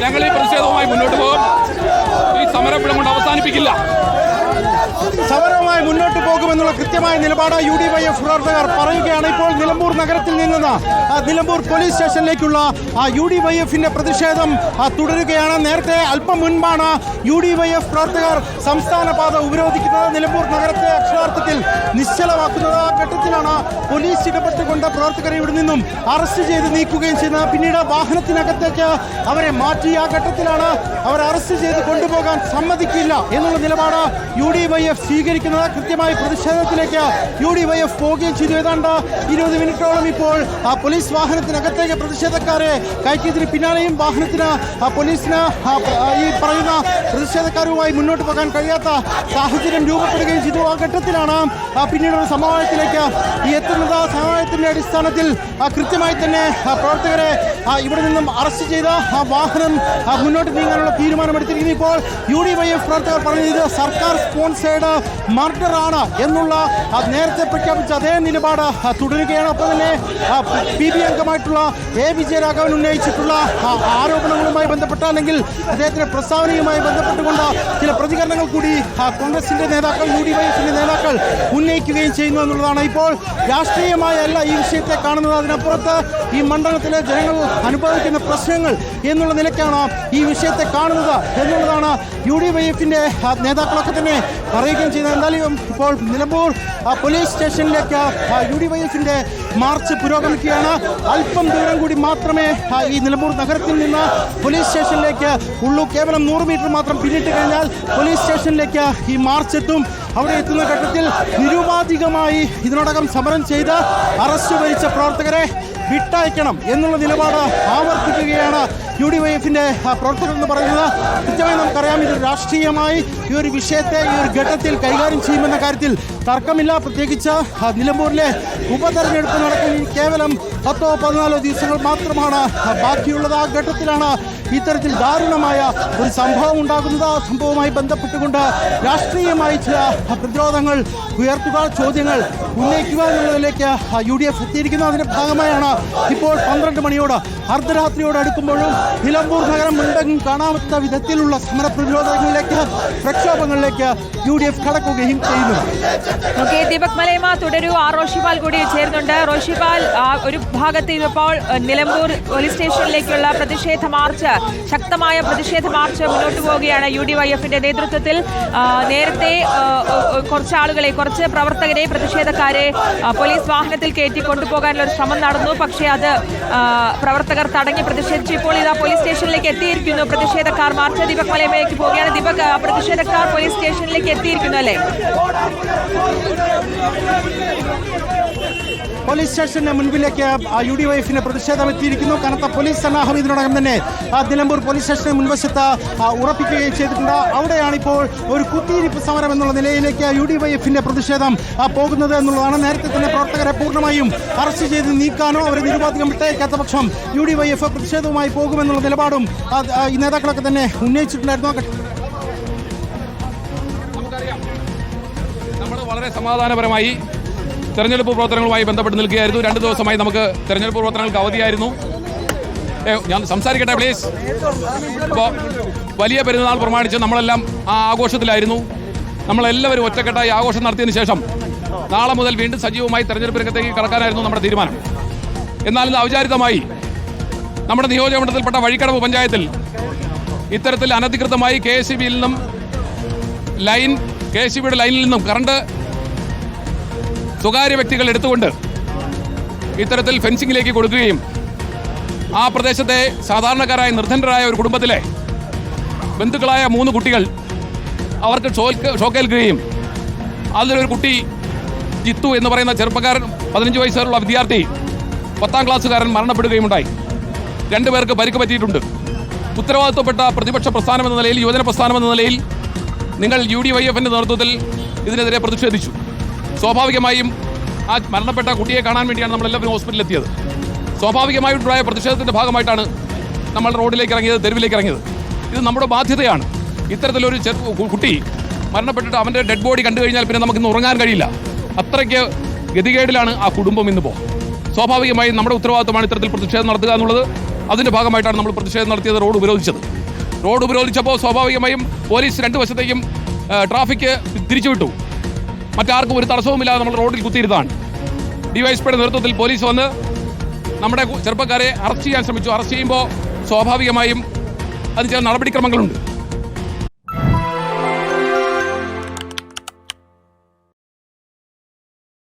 ഞങ്ങൾ ഈ പ്രതിഷേധവുമായി മുന്നോട്ട് പോകും. ഈ സമരം ഇവിടെ കൊണ്ട് അവസാനിപ്പിക്കില്ല. സമരവുമായി മുന്നോട്ട് പോകുമെന്നുള്ള കൃത്യമായ നിലപാട് UDYF പ്രവർത്തകർ പറയുകയാണ്. ഇപ്പോൾ നിലമ്പൂർ നഗരത്തിൽ നിന്ന് നിലമ്പൂർ പോലീസ് സ്റ്റേഷനിലേക്കുള്ള UDYFന്റെ പ്രതിഷേധം തുടരുകയാണ്. നേരത്തെ അല്പം മുൻപാണ് UDYF പ്രവർത്തകർ സംസ്ഥാന പാത ഉപരോധിക്കുന്നത്, നിലമ്പൂർ നഗരത്തെ അക്ഷരാർത്ഥത്തിൽ നിശ്ചലമാക്കുന്നത്. ആ ഘട്ടത്തിലാണ് പോലീസ് ഇടപെട്ടുകൊണ്ട് പ്രവർത്തകരെ ഇവിടെ നിന്നും അറസ്റ്റ് ചെയ്ത് നീക്കുകയും ചെയ്യുന്നത്. പിന്നീട് വാഹനത്തിനകത്തേക്ക് അവരെ മാറ്റി. ആ ഘട്ടത്തിലാണ് അവർ അറസ്റ്റ് ചെയ്ത് കൊണ്ടുപോകാൻ സമ്മതിക്കില്ല എന്നുള്ള നിലപാട് UDYF സ്വീകരിക്കുന്നത്. കൃത്യമായി പ്രതിഷേധത്തിലേക്ക് UDYF പോവുകയും ചെയ്തു. ഏതാണ്ട് 20 മിനിറ്റോളം ഇപ്പോൾ പോലീസ് വാഹനത്തിനകത്തേക്ക് പ്രതിഷേധക്കാരെ കയറ്റിയതിന് പിന്നാലെയും വാഹനത്തിന് പോലീസിന് ഈ പറയുന്ന പ്രതിഷേധക്കാരുമായി മുന്നോട്ട് പോകാൻ കഴിയാത്ത സാഹചര്യം രൂപപ്പെടുകയും ചെയ്തു. ആ ഘട്ടത്തിലാണ് പിന്നീടുള്ള സമവായത്തിലേക്ക് എത്തുന്നത്. സമവായത്തിന്റെ അടിസ്ഥാനത്തിൽ കൃത്യമായി തന്നെ പ്രവർത്തകരെ ഇവിടെ നിന്നും അറസ്റ്റ് ചെയ്ത് വാഹനം മുന്നോട്ട് നീങ്ങാനുള്ള തീരുമാനമെടുത്തിരിക്കുന്നു. ഇപ്പോൾ UDYF പ്രവർത്തകർ പറഞ്ഞത് ഇത് സർക്കാർ സ്പോൺസേഡ് മർഡർ ആണ് എന്നുള്ള നേരത്തെ പ്രഖ്യാപിച്ച അതേ നിലപാട് തുടരുകയാണ്. ഒപ്പം തന്നെ PB അംഗമായിട്ടുള്ള A വിജയരാഘവൻ ഉന്നയിച്ചിട്ടുള്ള ആരോപണങ്ങളുമായി ബന്ധപ്പെട്ട അല്ലെങ്കിൽ അദ്ദേഹത്തിന്റെ പ്രസ്താവനയുമായി ബന്ധപ്പെട്ടുകൊണ്ട് ചില പ്രതികരണങ്ങൾ കൂടി കോൺഗ്രസിന്റെ നേതാക്കൾ UDYFന്റെ നേതാക്കൾ ഉന്നയിക്കുകയും ചെയ്യുന്നു എന്നുള്ളതാണ്. ഇപ്പോൾ രാഷ്ട്രീയമായല്ല ഈ വിഷയത്തെ കാണുന്നത്, അതിനപ്പുറത്ത് ഈ മണ്ഡലത്തിലെ ജനങ്ങൾ അനുഭവിക്കുന്ന പ്രശ്നങ്ങൾ എന്നുള്ള നിലയ്ക്കാണ് ഈ വിഷയത്തെ കാണുന്നത് എന്നുള്ളതാണ് UDYFന്റെ നേതാക്കളൊക്കെ തന്നെ പറയുകയും ചെയ്യുന്നത്. എന്തായാലും ഇപ്പോൾ നിലമ്പൂർ പോലീസ് സ്റ്റേഷനിലേക്ക് UDYFന്റെ മാർച്ച് പുരോഗമിക്കുകയാണ്. അല്പം ദൂരം കൂടി മാത്രമേ ഈ നിലമ്പൂർ നഗരത്തിൽ നിന്ന് പോലീസ് സ്റ്റേഷനിലേക്ക് ഉള്ളൂ. കേവലം 100 മീറ്റർ മാത്രം പിന്നിട്ട് കഴിഞ്ഞാൽ പോലീസ് സ്റ്റേഷനിലേക്ക് ഈ മാർച്ച് എത്തും. അവിടെ എത്തുന്ന ഘട്ടത്തിൽ നിരുപാധികമായി ഇതിനോടകം സമരം ചെയ്ത് അറസ്റ്റ് വരിച്ച പ്രവർത്തകരെ വിട്ടയക്കണം എന്നുള്ള നിലപാട് ആവർത്തിക്കുകയാണ് UDYFന്റെ പ്രവർത്തകർ എന്ന് പറയുന്നത്. കൃത്യമായി നമുക്കറിയാം, ഇത് രാഷ്ട്രീയമായി ഈ ഒരു വിഷയത്തെ ഈ ഒരു ഘട്ടത്തിൽ കൈകാര്യം ചെയ്യുമെന്ന കാര്യത്തിൽ തർക്കമില്ല. പ്രത്യേകിച്ച് നിലമ്പൂരിലെ ഉപതെരഞ്ഞെടുപ്പ് നടക്കാൻ കേവലം 10-14 ദിവസങ്ങൾ മാത്രമാണ് ബാക്കിയുള്ളത്. ആ ഘട്ടത്തിലാണ് ഇത്തരത്തിൽ ദാരുണമായ ഒരു സംഭവം ഉണ്ടാകുന്നത്. ആ സംഭവവുമായി ബന്ധപ്പെട്ടുകൊണ്ട് രാഷ്ട്രീയമായി ചില പ്രതിരോധങ്ങൾ ഉയർത്തുക, ചോദ്യങ്ങൾ ഉന്നയിക്കുക എന്നുള്ളതിലേക്ക് UDF എത്തിയിരിക്കുന്നു. അതിന്റെ ഭാഗമായാണ് ഇപ്പോൾ 12 മണിയോട് അർദ്ധരാത്രിയോട് അടുക്കുമ്പോഴും നിലമ്പൂർ നഗരം മുൻപെങ്ങും കാണാത്ത വിധത്തിലുള്ള സമരപ്രതിരോധങ്ങളിലേക്ക്, പ്രക്ഷോഭങ്ങളിലേക്ക് UDF കടക്കുകയും ചെയ്യുന്നു. ദീപക് മലയമ്മ തുടരൂ. റോഷിപാൽ കൂടി ചേരുന്നുണ്ട്. റോഷിപാൽ, ഒരു ഭാഗത്ത് ഇപ്പോൾ നിലമ്പൂർ പോലീസ് സ്റ്റേഷനിലേക്കുള്ള പ്രതിഷേധ മാർച്ച്, ശക്തമായ പ്രതിഷേധ മാർച്ച് മുന്നോട്ട് പോവുകയാണ് UDYFന്റെ നേതൃത്വത്തിൽ. നേരത്തെ കുറച്ച് പ്രവർത്തകരെ, പ്രതിഷേധക്കാരെ പോലീസ് വാഹനത്തിൽ കയറ്റി കൊണ്ടുപോകാനുള്ള ഒരു ശ്രമം നടന്നു. പക്ഷേ അത് പ്രവർത്തകർ തടഞ്ഞ് പ്രതിഷേധിച്ചു. ഇപ്പോൾ ഇതാ പോലീസ് സ്റ്റേഷനിലേക്ക് എത്തിയിരിക്കുന്നു പ്രതിഷേധക്കാർ. മാർച്ച് ദീപക് മലയമ്മയ്ക്ക് പോവുകയാണ്. ദീപക്, പ്രതിഷേധക്കാർ പോലീസ് സ്റ്റേഷനിലേക്ക് എത്തിയിരിക്കുന്നു അല്ലേ? പോലീസ് സ്റ്റേഷന്റെ മുൻപിലേക്ക് UDYFന്റെ പ്രതിഷേധം എത്തിയിരിക്കുന്നു. കനത്ത പോലീസ് സന്നാഹം ഇതിനോടകം തന്നെ നിലമ്പൂർ പോലീസ് സ്റ്റേഷന് മുൻവശത്ത് ഉറപ്പിക്കുകയും ചെയ്തിട്ടുണ്ട്. അവിടെയാണിപ്പോൾ ഒരു കുത്തിയിരിപ്പ് സമരം എന്നുള്ള നിലയിലേക്ക് UDYFന്റെ പ്രതിഷേധം പോകുന്നത് എന്നുള്ളതാണ്. നേരത്തെ തന്നെ പ്രവർത്തകരെ പൂർണ്ണമായും അറസ്റ്റ് ചെയ്ത് നീക്കാനോ അവരെ നിരുപാധികം വിട്ടയക്കാത്ത പക്ഷം UDYF പ്രതിഷേധവുമായി പോകുമെന്നുള്ള നിലപാടും ഈ നേതാക്കളൊക്കെ തന്നെ ഉന്നയിച്ചിട്ടുണ്ടായിരുന്നു. നമുക്കറിയാം, നമ്മൾ വളരെ സമാധാനപരമായി തെരഞ്ഞെടുപ്പ് പ്രവർത്തനങ്ങളുമായി ബന്ധപ്പെട്ട് നിൽക്കുകയായിരുന്നു. 2 ദിവസമായി നമുക്ക് തെരഞ്ഞെടുപ്പ് പ്രവർത്തനങ്ങൾക്ക് അവധിയായിരുന്നു. ഞാൻ സംസാരിക്കട്ടെ പ്ലീസ്. ഇപ്പോൾ വലിയ പെരുന്നാൾ പ്രമാണിച്ച് നമ്മളെല്ലാം ആ ആഘോഷത്തിലായിരുന്നു. നമ്മളെല്ലാവരും ഒറ്റക്കെട്ടായി ആഘോഷം നടത്തിയതിന് ശേഷം നാളെ മുതൽ വീണ്ടും സജീവമായി തെരഞ്ഞെടുപ്പ് രംഗത്തേക്ക് കടക്കാനായിരുന്നു നമ്മുടെ തീരുമാനം. എന്നാൽ ഇത് ഔചാരികമായി നമ്മുടെ നിയോജകമണ്ഡലത്തിൽപ്പെട്ട വഴിക്കടവ് പഞ്ചായത്തിൽ ഇത്തരത്തിൽ അനധികൃതമായി KSEBയിൽ നിന്നും KSEBയുടെ ലൈനിൽ നിന്നും കറണ്ട് സ്വകാര്യ വ്യക്തികൾ എടുത്തുകൊണ്ട് ഇത്തരത്തിൽ ഫെൻസിങ്ങിലേക്ക് കൊടുക്കുകയും ആ പ്രദേശത്തെ സാധാരണക്കാരായ നിർധനരായ ഒരു കുടുംബത്തിലെ ബന്ധുക്കളായ 3 കുട്ടികൾ അവർക്ക് ഷോക്കേൽക്കുകയും അതിലൊരു കുട്ടി ജിത്തു എന്ന് പറയുന്ന ചെറുപ്പക്കാരൻ 15 വയസ്സുള്ള വിദ്യാർത്ഥി 10ാം ക്ലാസ്സുകാരൻ മരണപ്പെടുകയും ഉണ്ടായി. 2 പേർക്ക് പരിക്ക് പറ്റിയിട്ടുണ്ട്. ഉത്തരവാദിത്വപ്പെട്ട പ്രതിപക്ഷ പ്രസ്ഥാനം എന്ന നിലയിൽ, യുവജന പ്രസ്ഥാനം എന്ന നിലയിൽ നിങ്ങൾ UDYFന്റെ നേതൃത്വത്തിൽ ഇതിനെതിരെ പ്രതിഷേധിച്ചു. സ്വാഭാവികമായും ആ മരണപ്പെട്ട കുട്ടിയെ കാണാൻ വേണ്ടിയാണ് നമ്മളെല്ലാവരും ഹോസ്പിറ്റലിൽ എത്തിയത്. സ്വാഭാവികമായിട്ടുണ്ടായ പ്രതിഷേധത്തിൻ്റെ ഭാഗമായിട്ടാണ് നമ്മൾ റോഡിലേക്ക് ഇറങ്ങിയത്, തെരുവിലേക്ക് ഇറങ്ങിയത്. ഇത് നമ്മുടെ ബാധ്യതയാണ്. ഇത്തരത്തിലൊരു കുട്ടി മരണപ്പെട്ടിട്ട് അവൻ്റെ ഡെഡ് ബോഡി കണ്ടു കഴിഞ്ഞാൽ പിന്നെ നമുക്കിന്ന് ഉറങ്ങാൻ കഴിയില്ല. അത്രയ്ക്ക് ഗതികേടിലാണ് ആ കുടുംബം ഇന്നിപ്പോൾ. സ്വാഭാവികമായും നമ്മുടെ ഉത്തരവാദിത്തമാണ് ഇത്തരത്തിൽ പ്രതിഷേധം നടത്തുക എന്നുള്ളത്. അതിൻ്റെ ഭാഗമായിട്ടാണ് നമ്മൾ പ്രതിഷേധം നടത്തിയത്, റോഡ് ഉപരോധിച്ചത്. റോഡ് ഉപരോധിച്ചപ്പോൾ സ്വാഭാവികമായും പോലീസ് രണ്ട് വശത്തേക്കും ട്രാഫിക് തിരിച്ചുവിട്ടു. മറ്റാർക്കും ഒരു തടസ്സവുമില്ലാതെ നമ്മൾ റോഡിൽ കുത്തിയിരുന്നതാണ്. ഡിവൈഎസ്പിയുടെ നേതൃത്വത്തിൽ പോലീസ് വന്ന് നമ്മുടെ ചെറുപ്പക്കാരെ അറസ്റ്റ് ചെയ്യാൻ ശ്രമിച്ചു. അറസ്റ്റ് ചെയ്യുമ്പോൾ സ്വാഭാവികമായും അതിന് ചില നടപടിക്രമങ്ങളുണ്ട്.